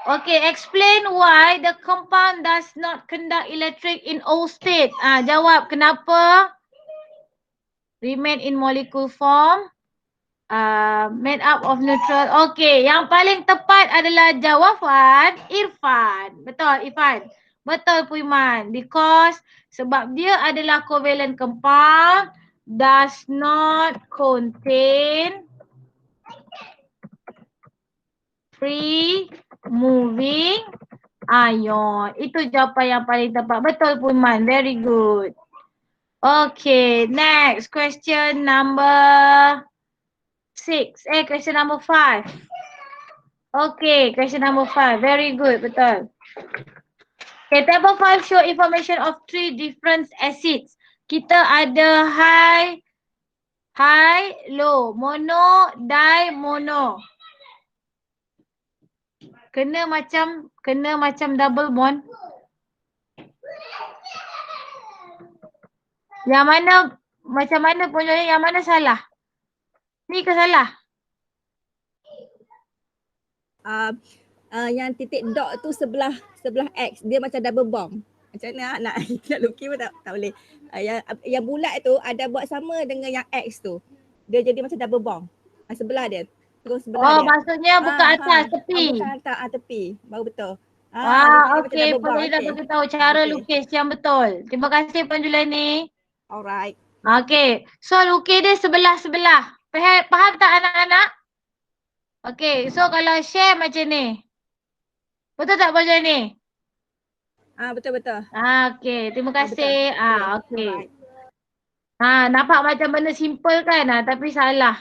Okay, explain why the compound does not conduct electric in all state. Jawab kenapa? Remain in molecule form. Made up of neutral. Okay, yang paling tepat adalah jawapan Irfan. Betul Irfan? Betul Puiman. Because sebab dia adalah covalent compound does not contain free moving ion. Itu jawapan yang paling tepat. Betul Puiman. Very good. Okay, next question number 6. Question number 5. Okay, question number 5. Very good, betul. Okay, table 5 show information of 3 different acids. Kita ada high, low, mono, di, mono. Kena macam double bond. Yang mana, macam mana pun yang mana salah? Ni ke salah? Yang titik dot tu sebelah X, dia macam double bomb. Macam mana nak lukis pun tak boleh. Yang bulat tu ada buat sama dengan yang X tu. Dia jadi macam double bomb. Sebelah dia. Terus sebelah dia. Maksudnya bukan atas, tepi. Bukan atas, tepi. Baru betul. Okey. Puan dah bagi tahu cara lukis yang betul. Terima kasih Puan Julani. Alright. Okey. So lukis dia sebelah-sebelah. Faham tak anak-anak? Okey. So kalau share macam ni. Betul tak Puan Julani? Betul-betul. Okey. Terima kasih. Okey. Alright. Nampak macam benda simple kan? Tapi salah.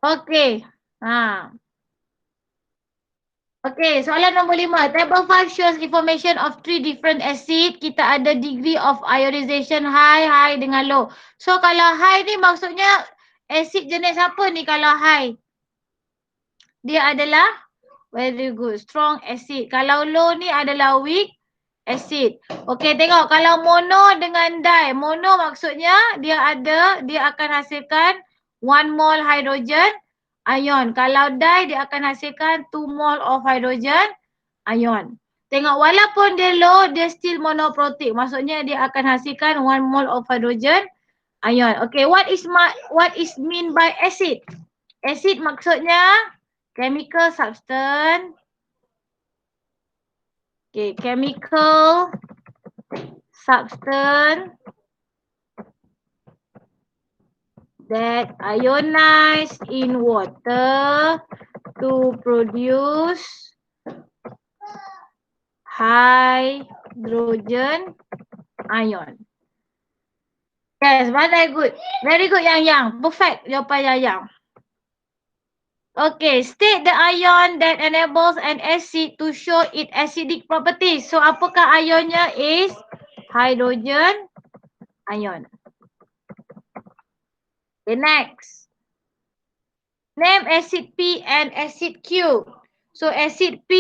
Okey. Okay, soalan nombor 5. Table 5 shows information of 3 different acid. Kita ada degree of ionization high, high dengan low. So kalau high ni maksudnya acid jenis apa ni kalau high? Dia adalah very good, strong acid. Kalau low ni adalah weak acid. Okay, tengok kalau mono dengan di. Mono maksudnya dia akan hasilkan 1 mole hydrogen ion. Kalau di dia akan hasilkan 2 mole of hydrogen ion. Tengok walaupun dia low, dia still monoprotic. Maksudnya dia akan hasilkan 1 mole of hydrogen ion. Okay, what is mean by acid? Acid maksudnya chemical substance. Okay, chemical substance that ionize in water to produce hydrogen ion. Yes, very good. Very good Yang. Perfect jawapan Yang. Okay, state the ion that enables an acid to show its acidic properties. So, apakah ionnya is hydrogen ion. Okay, next. Name acid P and acid Q. So, acid P,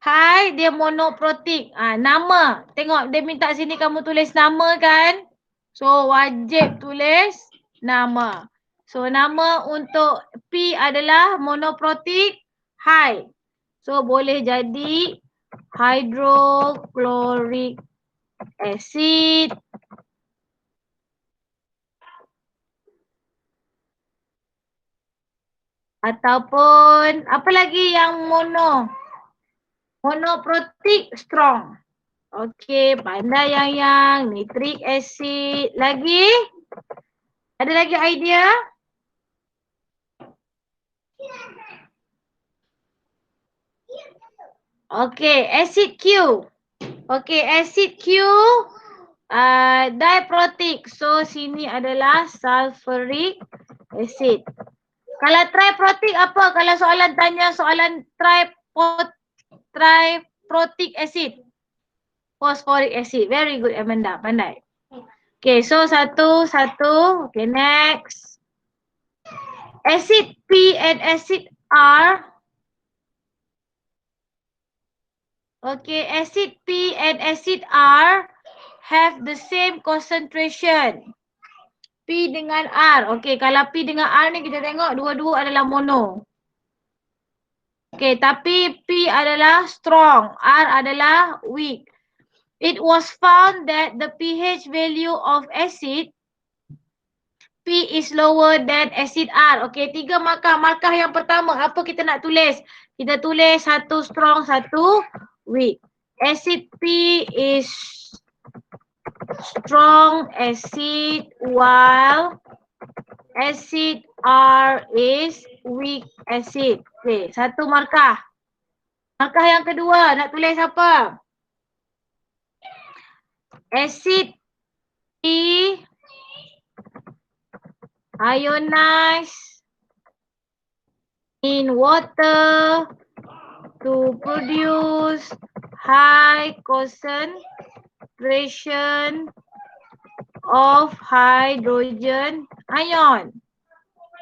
high, dia monoprotic. Nama. Tengok, dia minta sini kamu tulis nama kan? So, wajib tulis nama. So, nama untuk P adalah monoprotic high. So, boleh jadi hydrochloric acid. Ataupun apa lagi yang monoprotic strong. Okey, pandai yang nitric acid. Lagi? Ada lagi idea? Okey, acid Q. Okey, acid Q diprotic. So sini adalah sulfuric acid. Kalau triprotic apa? Kalau soalan tanya soalan triprotic acid. Phosphoric acid. Very good Amanda, pandai. Okay, so satu. Okay, next. Acid P and acid R. Okay, acid P and acid R have the same concentration. P dengan R. Okay, kalau P dengan R ni kita tengok dua-dua adalah mono. Okay, tapi P adalah strong, R adalah weak. It was found that the pH value of acid P is lower than acid R. Okay, 3 markah. Markah yang pertama, apa kita nak tulis? Kita tulis satu strong, satu weak. Acid P is strong acid while acid R is weak acid. Okay, satu markah. Markah yang kedua, nak tulis apa? Acid P ionize in water to produce high concentration of hydrogen ion.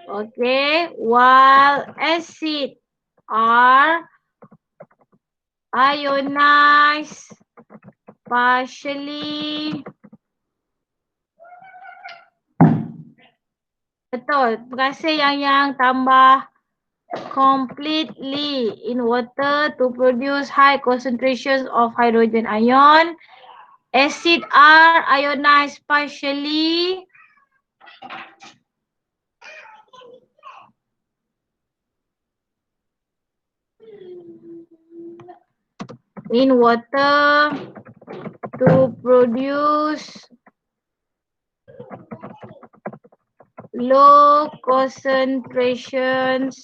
Okay, while acid are ionized partially. Betul. Terima kasih yang tambah completely in water to produce high concentrations of hydrogen ion. Acid are ionized partially in water to produce low concentrations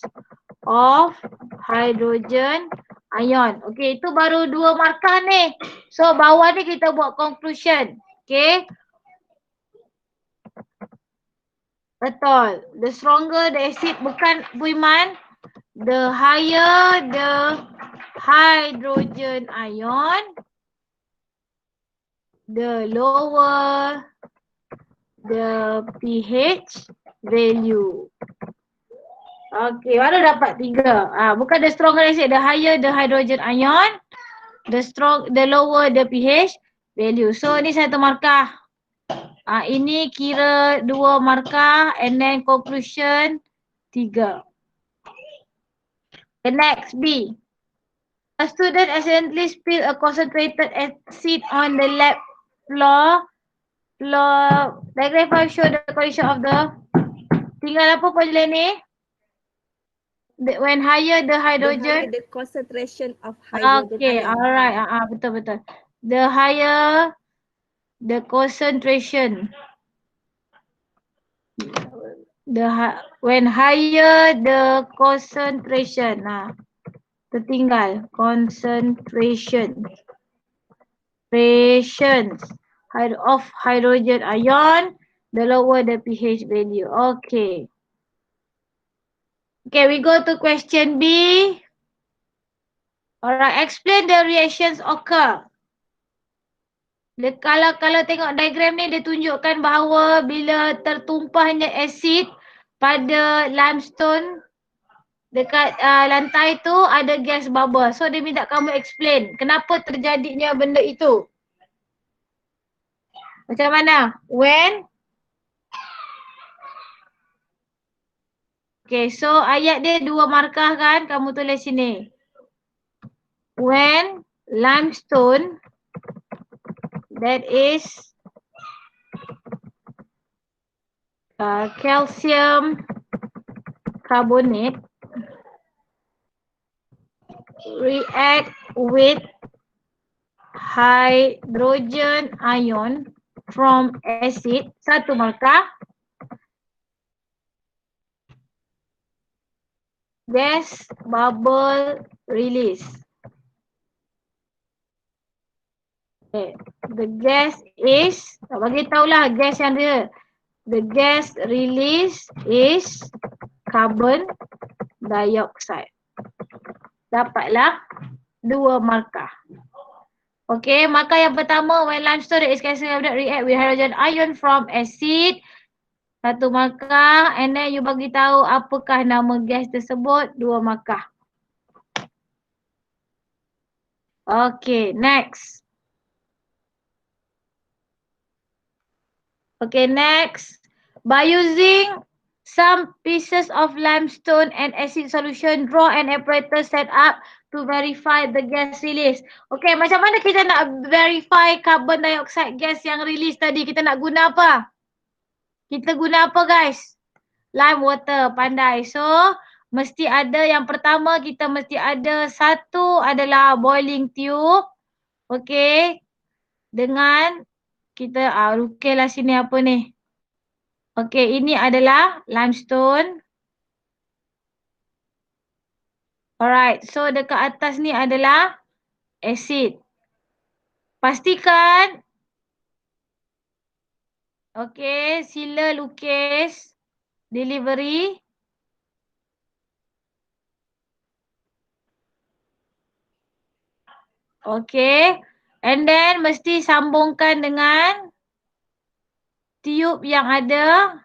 of hydrogen ion. Okay, itu baru 2 markah ni. So, bawah ni kita buat conclusion. Okay. Betul. The stronger the acid, bukan Bu Iman. the higher the hydrogen ion, the lower the pH value. Okay, baru dapat 3. Bukan the stronger acid, the higher the hydrogen ion, the lower the pH value. So ni 1 markah. Ini kira 2 markah and then conclusion 3. The next B. A student accidentally spilled a concentrated acid on the lab floor. Diagram 5 show the condition of the. Tinggal apa pojok ni? When higher the hydrogen. The concentration of hydrogen ion. Alright. Betul. The higher the concentration. When higher the concentration. Tertinggal concentration of hydrogen ion, the lower the pH value. Okay, we go to question B. Alright, explain the reactions occur. Kalau tengok diagram ni, dia tunjukkan bahawa bila tertumpahnya asid pada limestone dekat lantai tu ada gas bubble. So dia minta kamu explain kenapa terjadinya benda itu. Macam mana? When? Okay, so ayat dia 2 markah kan? Kamu tulis sini. When limestone, that is calcium carbonate, react with hydrogen ion from acid, 1 markah. Gas bubble release. Okay. The gas is, bagi tahulah gas yang dia. The gas release is carbon dioxide. Dapatlah 2 markah. Okay, markah yang pertama, when limestone is calcium carbonate react with hydrogen ion from acid. 1 markah, and then you bagi tahu apakah nama gas tersebut, 2 markah. Okay, next. Okay, next. By using some pieces of limestone and acid solution, draw an apparatus set up to verify the gas release. Okay, macam mana kita nak verify carbon dioxide gas yang release tadi? Kita nak guna apa? Kita guna apa guys? Lime water, pandai. So, mesti ada yang pertama kita mesti ada satu adalah boiling tube. Okay. Dengan kita rukailah sini apa ni? Okay, ini adalah limestone. Alright, so dekat atas ni adalah acid. Pastikan. Okay, sila lukis delivery. Okay, and then mesti sambungkan dengan tiub yang ada.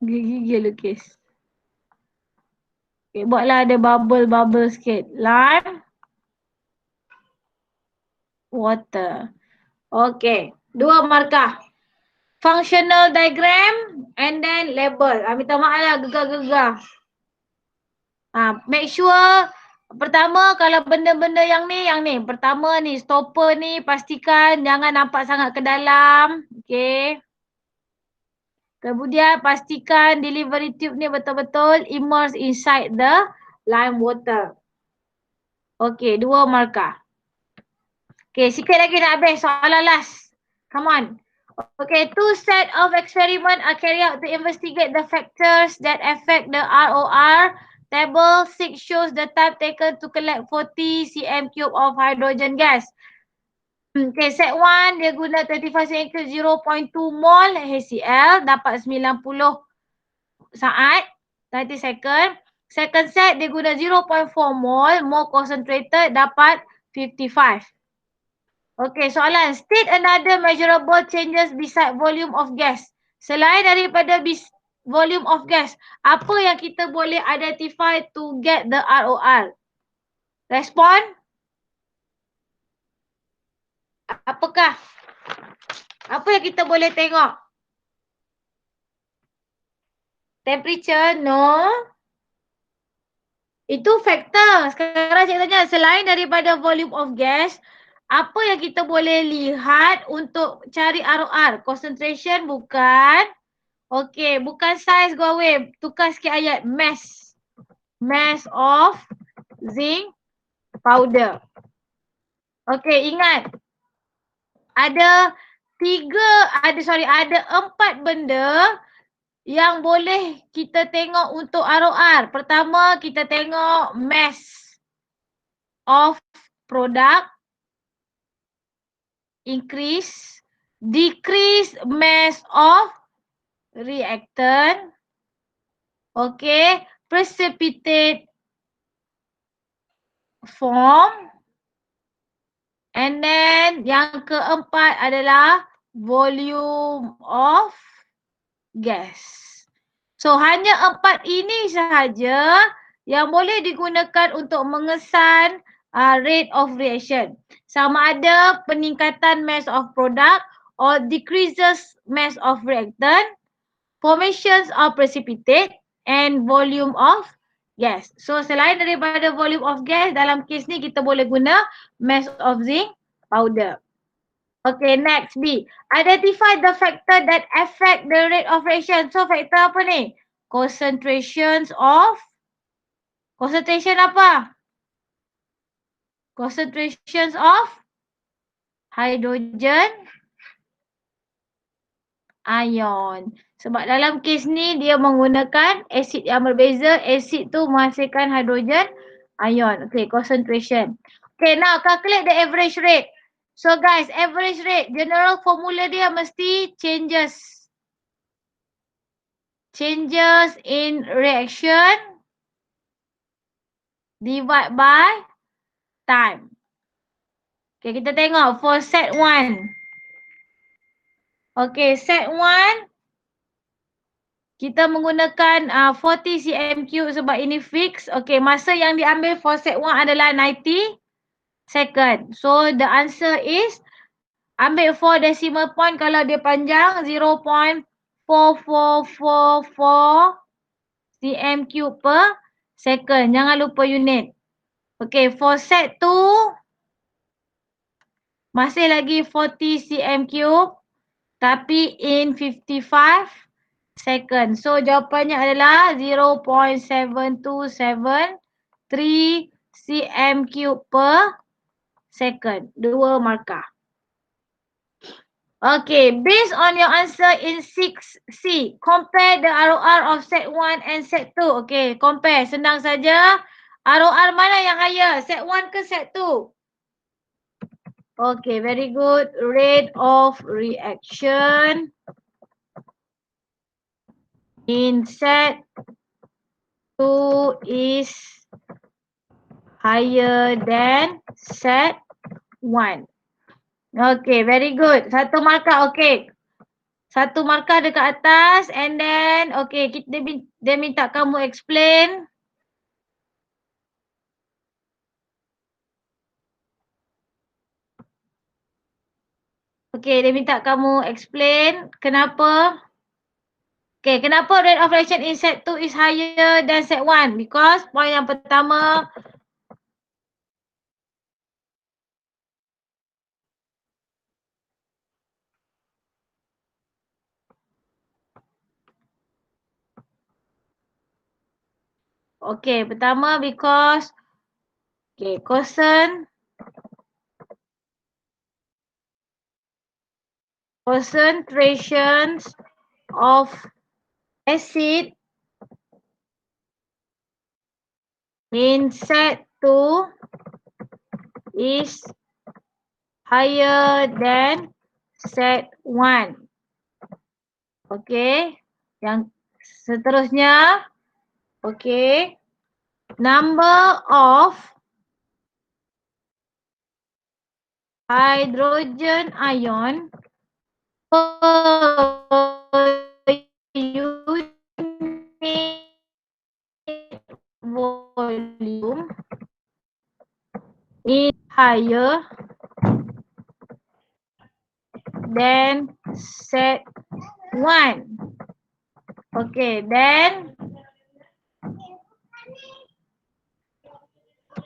Gigi lukis. Okay, buatlah ada bubble-bubble sikit. Lime. Water. Okay, 2 markah. Functional diagram and then label. Minta maaf lah gegar-gegar. Make sure pertama kalau benda-benda yang ni. Pertama ni stopper ni pastikan jangan nampak sangat ke dalam. Okay. Kemudian pastikan delivery tube ni betul-betul immerse inside the lime water. Okay, 2 markah. Okay, sikit lagi nak habis soalan last. Come on. Okay, 2 set of experiment are carried out to investigate the factors that affect the ROR. Table 6 shows the time taken to collect 40 cm cube of hydrogen gas. Okay, set 1 dia guna 35 cm 0.2 mol HCl dapat 90 saat, 30 second. Second set dia guna 0.4 mol more concentrated dapat 55. Okay, soalan. State another measurable changes beside volume of gas. Selain daripada volume of gas, apa yang kita boleh identify to get the ROR? Respon? Apakah? Apa yang kita boleh tengok? Temperature? No. Itu faktor. Sekarang saya tanya, selain daripada volume of gas, apa yang kita boleh lihat untuk cari ROR? Concentration bukan. Okey, bukan size, go away. Tukar sikit ayat. Mass. Mass of zinc powder. Okey, ingat. Ada 4 benda yang boleh kita tengok untuk ROR. Pertama, kita tengok mass of product increase, decrease mass of reactant, okay, precipitate form, and then yang keempat adalah volume of gas. So hanya 4 ini sahaja yang boleh digunakan untuk mengesan rate of reaction. Sama ada peningkatan mass of product or decreases mass of reactant, formations of precipitate and volume of gas. So selain daripada volume of gas, dalam kes ni kita boleh guna mass of zinc powder. Okay, next B. Identify the factor that affect the rate of reaction. So faktor apa ni? Concentration apa? Concentrations of hydrogen ion. Sebab dalam kes ni dia menggunakan asid yang berbeza. Asid tu menghasilkan hydrogen ion. Okay, concentration. Okay, now calculate the average rate. So guys, average rate, general formula dia mesti changes. Changes in reaction divide by time. Okay, kita tengok for set 1. Okay, set 1 kita menggunakan 40 cm3 sebab ini fix. Okay, masa yang diambil for set 1 adalah 90 second. So the answer is ambil 4 decimal point kalau dia panjang 0.4444 cm3 per second. Jangan lupa unit. Okay, for set 2 masih lagi 40 cm3 tapi in 55 second. So jawapannya adalah 0.7273 cm3 per second. 2 markah. Okay, based on your answer in 6C, compare the ROR of set 1 and set 2. Okay, compare. Senang saja. ROR mana yang higher? Set 1 ke set 2? Okay, very good. Rate of reaction in set 2 is higher than set 1. Okay, very good. 1 markah, okay. 1 markah dekat atas and then, okay, dia minta kamu explain. Okay, dia minta kamu explain kenapa. Okay, kenapa rate of reaction in set 2 is higher than set 1? Because point yang pertama, okay, pertama because okay, concentrations of acid in set 2 is higher than Z1. Okay. Yang seterusnya. Okay. Number of hydrogen ion per unit volume is higher than Z1. Okay, then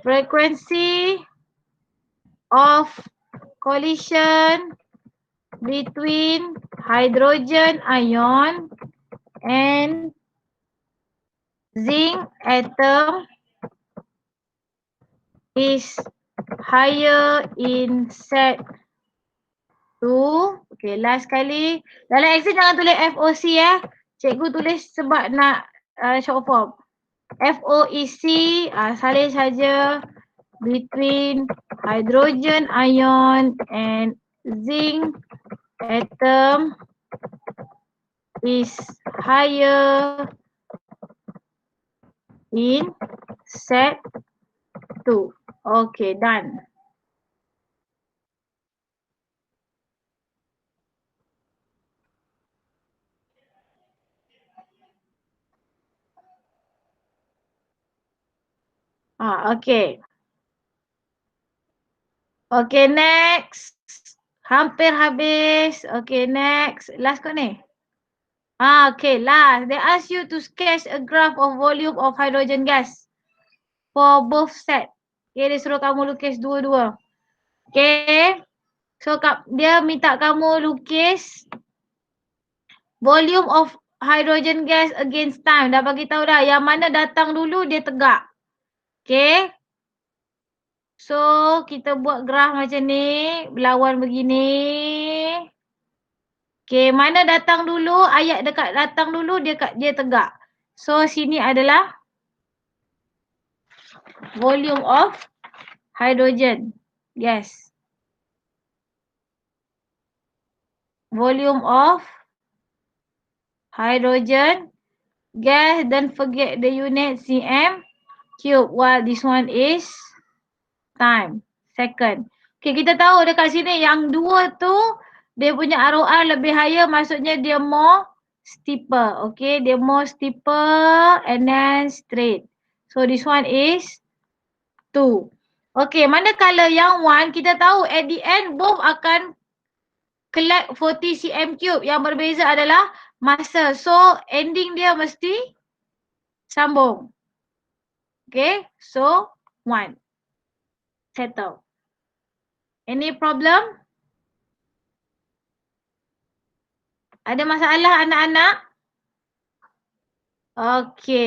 frequency of collision between hydrogen ion and zinc atom is higher in set 2. Okay, last kali. Dalam exam jangan tulis FOC Cikgu tulis sebab nak short form. FOEC, salin saja between hydrogen ion and zinc atom is higher in set 2. Okay, done. Okay. Okay, next. Hampir habis. Okay, next. Last kot ni. Okay, last. They ask you to sketch a graph of volume of hydrogen gas for both set. Okay, dia suruh kamu lukis dua-dua. Okay. So, dia minta kamu lukis volume of hydrogen gas against time. Dah bagi tahu dah. Yang mana datang dulu dia tegak. Okay. So, kita buat graf macam ni. Berlawan begini. Okay, mana datang dulu, ayat dekat datang dulu dia tegak. So, sini adalah volume of hydrogen. Yes. Volume of hydrogen gas. Don't forget the unit cm cube. While this one is time. Second. Okay, kita tahu dekat sini yang dua tu dia punya ROR lebih higher, maksudnya dia more steeper. Okay, dia more steeper and then straight. So this one is 2. Okay, manakala yang 1 kita tahu at the end both akan collect 40 cm cube. Yang berbeza adalah masa. So ending dia mesti sambung. Okay, so 1. Settle. Any problem? Ada masalah anak-anak? Okay.